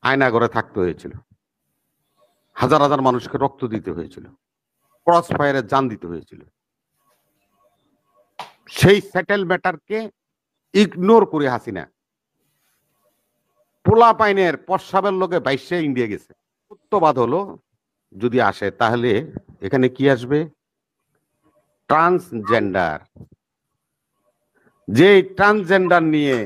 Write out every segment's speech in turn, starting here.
আয়না ঘরে থাকতে হয়েছিল, হাজার হাজার মানুষকে রক্ত দিতে হয়েছিল, ক্রস ফায়ারে জান দিতে হয়েছিল। সেই সেটেল ম্যাটারকে ইগনোর করে হাসিনা পোলা পাইনের প্রস্রাবের লোকে বাইশে ইন্ডিয়া গেছে। সত্যবাদ হলো যদি আসে তাহলে এখানে কি আসবে? ট্রান্সজেন্ডার। যে ট্রান্সজেন্ডার নিয়ে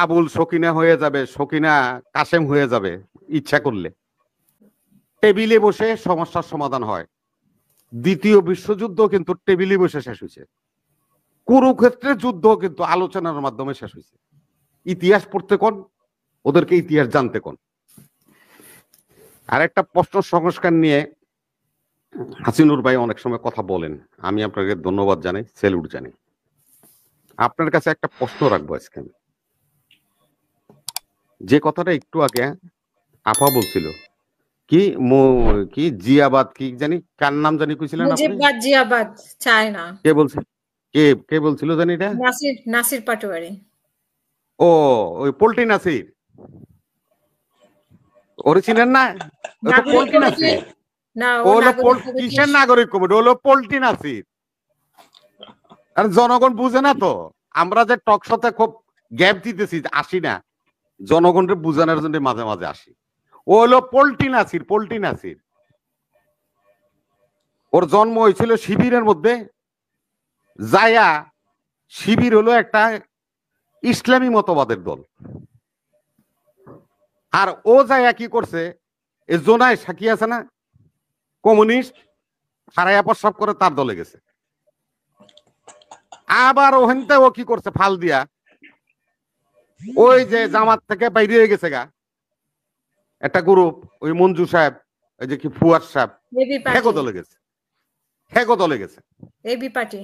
আবুল সকিনা হয়ে যাবে, সকিনা কাসেম হয়ে যাবে ইচ্ছা করলে, টেবিলে বসে সমস্যার সমাধান হয়। দ্বিতীয় বিশ্বযুদ্ধ কিন্তু টেবিলে বসে শেষ হয়েছে, কুরুক্ষেত্রের যুদ্ধ কিন্তু আলোচনার মাধ্যমে শেষ হয়েছে। ইতিহাস পড়তে কোন, ওদেরকে ইতিহাস জানতে কোন। আর একটা প্রশ্ন সংস্কার নিয়ে হাসিনুর ভাই অনেক সময় কথা বলেন, আমি আপনাকে ধন্যবাদ জানাই, স্যালুট জানাই। আপনার কাছে একটা প্রশ্ন রাখবো আজকে। যে কথাটা একটু আগে আপা বলছিল, কি কি জিয়াবাদ কি জানি, কার নাম জানি কইছিলেন আপনি? জিয়াবাদ চায় না। কে বলছে? কে বলছিল জানি এটা? নাসির পাটোয়ারি। ও, ওই পোল্ট্রি নাসির, ওরে চিনেন না? ও তো পোল্ট্রি নাসির। ও হলো কিসের নাগরিক কমিটি? হলো পোল্ট্রি নাসির। আর জনগণ বুঝে না তো, আমরা যে টক শোতে খুব গ্যাপ দিতেছি আসি না, জনগণকে বুঝানোর জন্য মাঝে মাঝে আসি। ও হলো পোল্ট্রি নাসির, পোল্ট্রি নাসির। ওর জন্ম হয়েছিল শিবিরের মধ্যে। জায়া শিবির হলো একটা ইসলামী মতবাদের দল। আর ও জায়া কি করছে, এ জোনায় সাকি আছে না, কমিউনিস্ট, হারাইয়া প্রস্রাব করে তার দলে গেছে। আবার ওখানতে ও কি করছে, ফাল দিয়া ওই যে জামাত থেকে বাইরে হয়ে গেছে গা একটা গ্রুপ, ওই মঞ্জু সাহেব, ওই যে কি ফুয়াদ সাহেব, হেগো দলে গেছে, হেগো দলে গেছে, এবি পার্টি,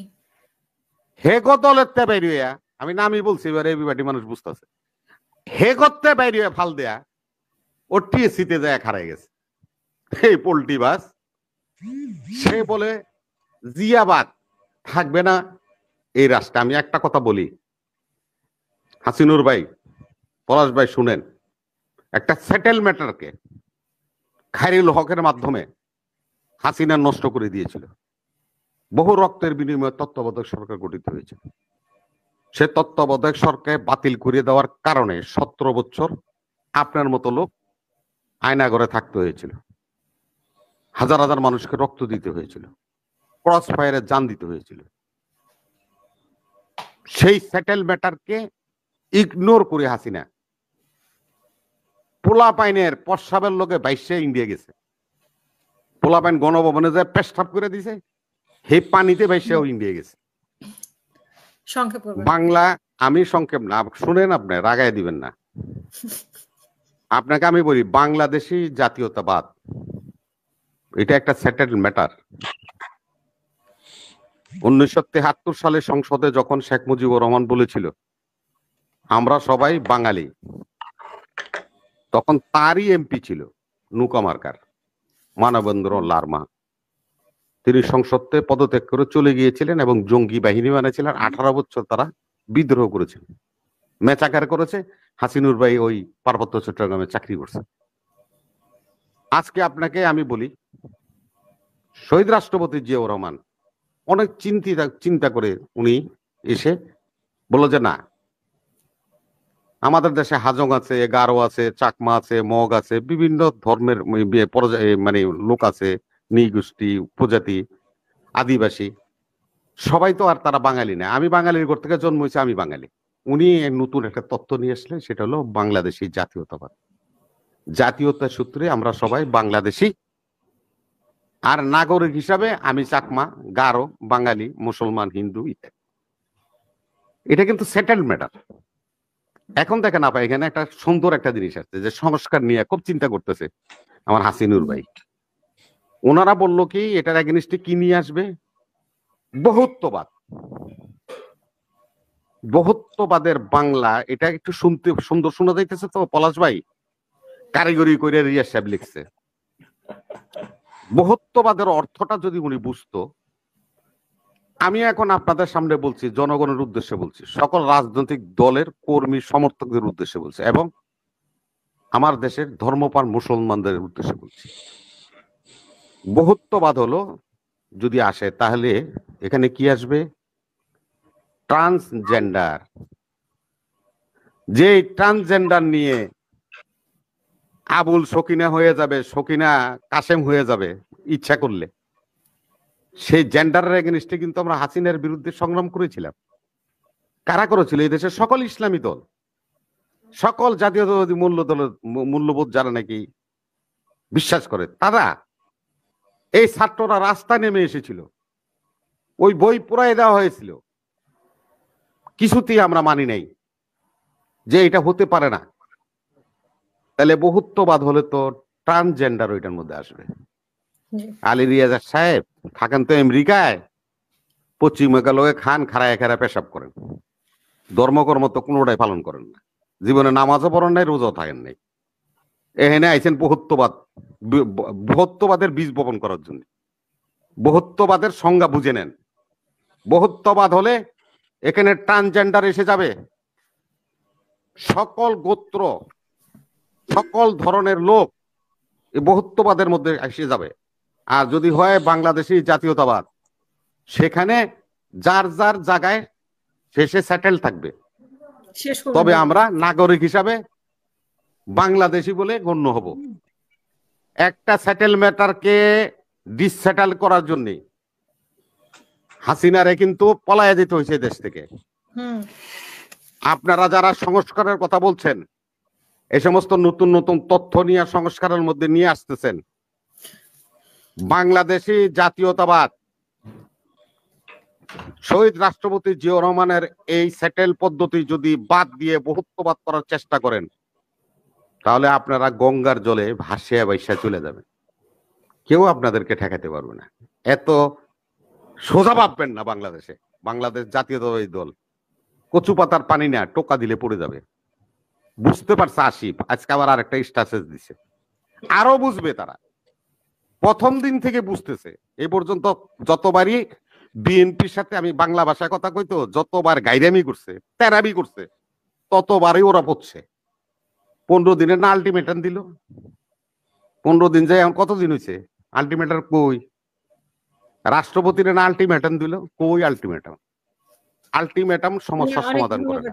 হেগো দলের তে বাইরে হইয়া, আমি নামই বলছি, এবার এবি পার্টি মানুষ বুঝতেছে, হেগোতে বাইরে হয়ে ফাল দেয়া ও টিএসসিতে যায় খারাই গেছে। এই পোল্ট্রি বাস, সে বলে জিয়াবাদ থাকবে না এই রাষ্ট্রে। আমি একটা কথা বলি, হাসিনুর ভাই, পলাশ ভাই শুনেন, একটা সেটেল ম্যাটারকে খায়রুল হকের মাধ্যমে হাসিনা নষ্ট করে দিয়েছিল। বহু রক্তের বিনিময়ে তত্ত্বাবধায়ক সরকার গঠিত হয়েছে। সে তত্ত্বাবধায়ক সরকার বাতিল করে দেওয়ার কারণে 17 বছর আপনার মতো লোক আয়না ঘরে থাকতে হয়েছিল, হাজার হাজার মানুষকে রক্ত দিতে হয়েছিল, ক্রস ফায়ারে জান দিতে হয়েছিল। সেই সেটেল ম্যাটারকে ইগনোর করে হাসিনা পোলা পাইনের প্রস্রাবের লোকে বাইশে ইন্ডিয়া গেছে। পোলা পাইন গণভবনে যে পেশাব করে দিছে, হে পানিতে বাইশেও ইন্ডিয়া গেছে। বাংলা, আমি সংক্ষেপ না, শুনেন, আপনি রাগায় দিবেন না। আপনাকে আমি বলি, বাংলাদেশি জাতীয়তাবাদ এটা একটা সেটেল ম্যাটার। 1973 সালে সংসদে যখন শেখ মুজিবুর রহমান বলেছিল আমরা সবাই বাঙালি, তখন তারই এমপি ছিল নৌকা মার্কার মানবেন্দ্র লারমা। তিনি সংসদে পদত্যাগ করে চলে গিয়েছিলেন এবং জঙ্গি বাহিনী বানিয়েছিলেন। 18 বছর তারা বিদ্রোহ করেছেন, মেচাকার করেছে। হাসিনুর ভাই ওই পার্বত্য চট্টগ্রামে চাকরি করছে। আজকে আপনাকে আমি বলি, শহীদ রাষ্ট্রপতি জিয়াউর রহমান অনেক চিন্তা করে উনি এসে বলল যে না, আমাদের দেশে হাজং আছে, গারো আছে, চাকমা আছে, মগ আছে, বিভিন্ন ধর্মের মানে লোক আছে, নৃগোষ্ঠী, উপজাতি, আদিবাসী, সবাই তো আর তারা বাঙালি না। আমি বাঙালির ঘর থেকে জন্ম হয়েছে, আমি বাঙালি। উনি নতুন একটা তত্ত্ব নিয়ে আসলেন, সেটা হলো বাংলাদেশি জাতীয়তাবাদ। জাতীয়তার সূত্রে আমরা সবাই বাংলাদেশি, আর নাগরিক হিসাবে আমি চাকমা, গারো, বাঙালি, মুসলমান, হিন্দু ইত্যাদি। এটা কিন্তু সেটেল ম্যাটার। এখন দেখেন আপা, এখানে একটা সুন্দর একটা জিনিস আছে যে সংস্কার নিয়ে খুব চিন্তা করতেছে আমার হাসিনুর ভাই। ওনারা বলল কি, এটার এগেনিস্টে কি নিয়ে আসবে? বহুত্ববাদ। বহুত্ববাদের বাংলা, এটা একটু শুনতে সুন্দর শোনা যাইতেছে তো পলাশ ভাই? কারিগরি করে রিয়া সাহেব লিখছে। বহুত্ববাদের অর্থটা যদি উনি বুঝতো, আমি এখন আপনাদের সামনে বলছি, জনগণের উদ্দেশ্যে বলছি, সকল রাজনৈতিক দলের কর্মী সমর্থকদের উদ্দেশ্যে বলছি, এবং আমার দেশের ধর্মপ্রাণ মুসলমানদের উদ্দেশ্যে বলছি। বহুত্ববাদ হলো যদি আসে তাহলে এখানে কি আসবে? ট্রান্সজেন্ডার। যে ট্রান্সজেন্ডার নিয়ে আবুল সকিনা হয়ে যাবে, সকিনা কাসেম হয়ে যাবে ইচ্ছা করলে, সেই জেন্ডারের এগেনিস্টে কিন্তু আমরা হাসিনার বিরুদ্ধে সংগ্রাম করেছিলাম। কারা করেছিল? এই দেশের সকল ইসলামী দল, সকল জাতীয়তাবাদী মূল্যবোধ যারা নাকি বিশ্বাস করে তারা, এই ছাত্ররা রাস্তায় নেমে এসেছিল, ওই বই পুরাই দেওয়া হয়েছিল। কিছুতেই আমরা মানি নাই যে এটা হতে পারে না। তাহলে বহুত্ববাদ হলে তো ট্রান্সজেন্ডার ওইটার মধ্যে আসবে। জি। আলী রিয়াজ সাহেব থাকেন তো আমেরিকায়, পশ্চিমবঙ্গে লোকে খান, খাড়ায় খাড়া পেশাব করেন, ধর্মকর্ম তো কোনোটাই পালন করেন না, জীবনে নামাজও পড়েন নাই, রোজাও থাকেন নাই। এখানে আইছেন বহুত্ববাদের বীজ বপন করার জন্য। বহুত্ববাদের সংজ্ঞা বুঝে নেন। বহুত্ববাদ হলে এখানে ট্রান্সজেন্ডার এসে যাবে, সকল গোত্র, সকল ধরনের লোক এই বহুত্ববাদের মধ্যে এসে যাবে। আর যদি হয় বাংলাদেশি জাতীয়তাবাদ, সেখানে যার যার জায়গায় শেষে সেটেল থাকবে। শেষ করে তবে দেবে। আমরা নাগরিক হিসাবে বাংলাদেশি বলে গণ্য হব। একটা সেটেলমেন্টারকে ডিসসেটেল করার জন্য হাসিনারে কিন্তু পলায়ে যেতে হয়েছে দেশ থেকে। হুম। আপনারা যারা সংস্কারের কথা বলছেন, এই সমস্ত নতুন নতুন তথ্য নিয়ে সংস্কারের মধ্যে নিয়ে আসতেছেন, বাংলাদেশি জাতীয়তাবাদ শহীদ রাষ্ট্রপতি জিয়াউর রহমানের এই সেটেল পদ্ধতি যদি বাদ দিয়ে বহুত্ববাদ করার চেষ্টা করেন, তাহলে আপনারা গঙ্গার জলে ভাসিয়া বাইসা চলে যাবেন, কেউ আপনাদেরকে ঠেকাতে পারবে না। এত সোজা ভাববেন না। বাংলাদেশ জাতীয়তাবাদী দল কচু পাতার পানি না, টোকা দিলে পড়ে যাবে। বুঝতে পারছে আসিফ, আজকে আবার আরেকটা স্ট্যাটাস দিছে, আরো বুঝবে তারা। প্রথম দিন থেকে বুঝতেছে। এই পর্যন্ত যতবারই বিএনপির সাথে আমি বাংলা ভাষায় কথা কইতো, যতবার গাইরামি করছে, তেরামি করছে, ততবারই ওরা পড়ছে। 15 দিনের না আলটিমেটাম দিল। 15 দিন যায়, এখন কতদিন হয়েছে? আলটিমেটাম কই? রাষ্ট্রপতির না আলটিমেটাম দিল, কই আলটিমেটাম? আলটিমেটাম সমস্যার সমাধান করে না।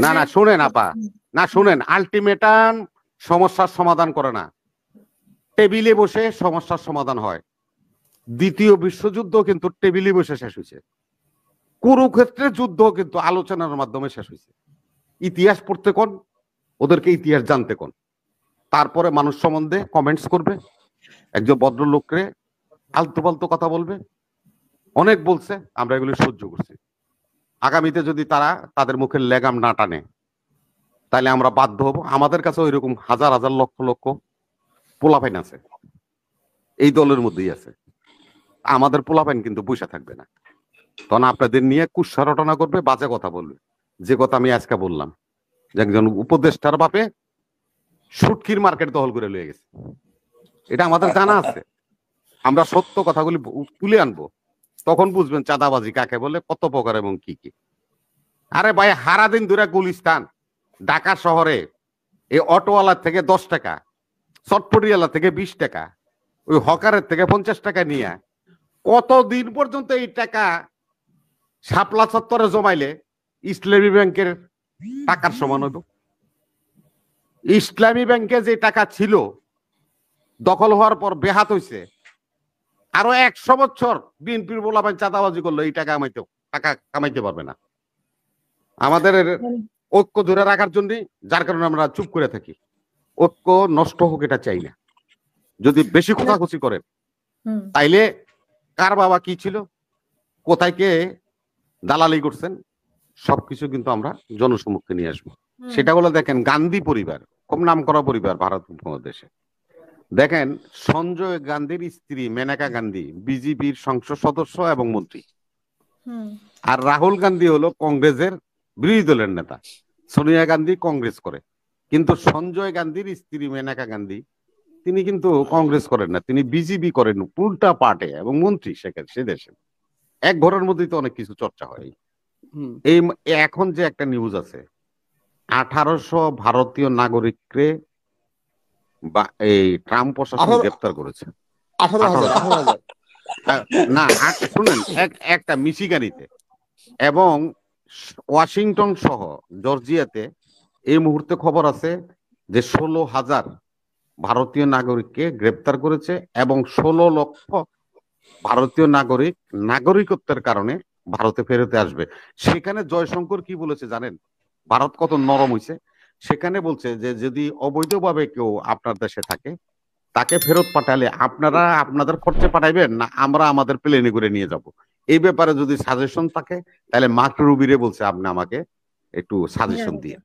না না শুনেন আপা, না শুনেন, আলটিমেটাম সমস্যার সমাধান করে না, টেবিলে বসে সমস্যার সমাধান হয়। দ্বিতীয় বিশ্বযুদ্ধ কিন্তু টেবিলে বসে শেষ হয়েছে। কুরুক্ষেত্রের যুদ্ধ কিন্তু আলোচনার মাধ্যমে শেষ হয়েছে। ইতিহাস পড়তে কোন, ওদেরকে ইতিহাস জানতে কোন, তারপরে মানুষ সম্বন্ধে কমেন্টস করবে, একজন ভদ্রলোকরে আলতু পালতু কথা বলবে। অনেক বলছে, আমরা এগুলো সহ্য করছি। আগামীতে যদি তারা তাদের মুখের লেগাম না টানে, তাহলে আমরা বাধ্য হব। আমাদের কাছে ওই রকম হাজার হাজার লক্ষ লক্ষ পোলাপাইন আছে, এই দলের মধ্যেই আছে। আমাদের পোলাপাইন কিন্তু পয়সা থাকবে না, তখন আপনাদের নিয়ে কুৎসা রটনা করবে, বাজে কথা বলবে। যে কথা আমি আজকে বললাম, যে একজন উপদেষ্টার বাপে সুটকির মার্কেট দখল করে লয়ে গেছে, এটা আমাদের জানা আছে। আমরা সত্য কথাগুলি তুলে আনবো, তখন বুঝবেন চাঁদাবাজি কাকে বলে, কত প্রকার এবং কি কি। আরে ভাই, সারাদিন ধরে গুলিস্তান, ঢাকা শহরে এই অটোওয়ালার থেকে 10 টাকা, চটপটিওয়ালা থেকে 20 টাকা, ওই হকারের থেকে 50 টাকা নিয়ে কতদিন পর্যন্ত এই টাকা শাপলা চত্বরে জমাইলে ইসলামী ব্যাংকের টাকার সমান হইব? ইসলামী ব্যাংকে যে টাকা ছিল দখল হওয়ার পর বেহাত হইছে, আরো 100 বছর বিএনপির বলাবেন চাঁদাবাজি করলো, এই টাকা কামাইতে পারবে না। আমাদের ঐক্য ধরে রাখার জন্য, যার কারণে আমরা চুপ করে থাকি। ঐক্য নষ্ট হোক এটা চাই না। যদি বেশি খোঁচাখুচি করেন, তাইলে কার বাবা কি ছিল, কোথায় কে দালালি করছেন, সবকিছু কিন্তু আমরা জনসম্মুখে নিয়ে আসবো। সেটা হলো, দেখেন গান্ধী পরিবার, খুব নাম করা পরিবার ভারত উপমহাদেশে। দেখেন সঞ্জয় গান্ধীর স্ত্রী মেনকা গান্ধী বিজেপির সংসদ সদস্য এবং মন্ত্রী, আর রাহুল গান্ধী হলো কংগ্রেসের বিরোধী দলের নেতা। সোনিয়া গান্ধী কংগ্রেস করে, কিন্তু সঞ্জয় গান্ধীর স্ত্রী মেনকা গান্ধী তিনি কিন্তু কংগ্রেস করেন না, তিনি বিজেপি করেন, উল্টা পার্টে এবং মন্ত্রী সে দেশে। এক ঘরের মধ্যেই তো অনেক কিছু চর্চা হয়। এই এখন যে একটা নিউজ আছে, 1800 ভারতীয় নাগরিককে বা এই ট্রাম্প প্রশাসন 18 গ্রেপ্তার করেছে। 18,000 না শুনেন, একটা মিশিগানিতে এবং ওয়াশিংটন সহ জর্জিয়াতে এই মুহূর্তে খবর আছে যে 16,000 ভারতীয় নাগরিককে গ্রেপ্তার করেছে এবং 16 লক্ষ ভারতীয় নাগরিক নাগরিকত্বের কারণে ভারতে ফেরতে আসবে। সেখানে জয়শঙ্কর কি বলেছে জানেন? ভারত কত নরম হয়েছে। সেখানে বলছে যে যদি অবৈধভাবে কেউ আপনার দেশে থাকে তাকে ফেরত পাঠালে আপনারা আপনাদের খরচে পাঠাইবেন না আমরা আমাদের প্লেনে করে নিয়ে যাব। এই ব্যাপারে যদি সাজেশন থাকে তাহলে মার্ক রুবিরে বলছে আপনি আমাকে একটু সাজেশন দিয়ে।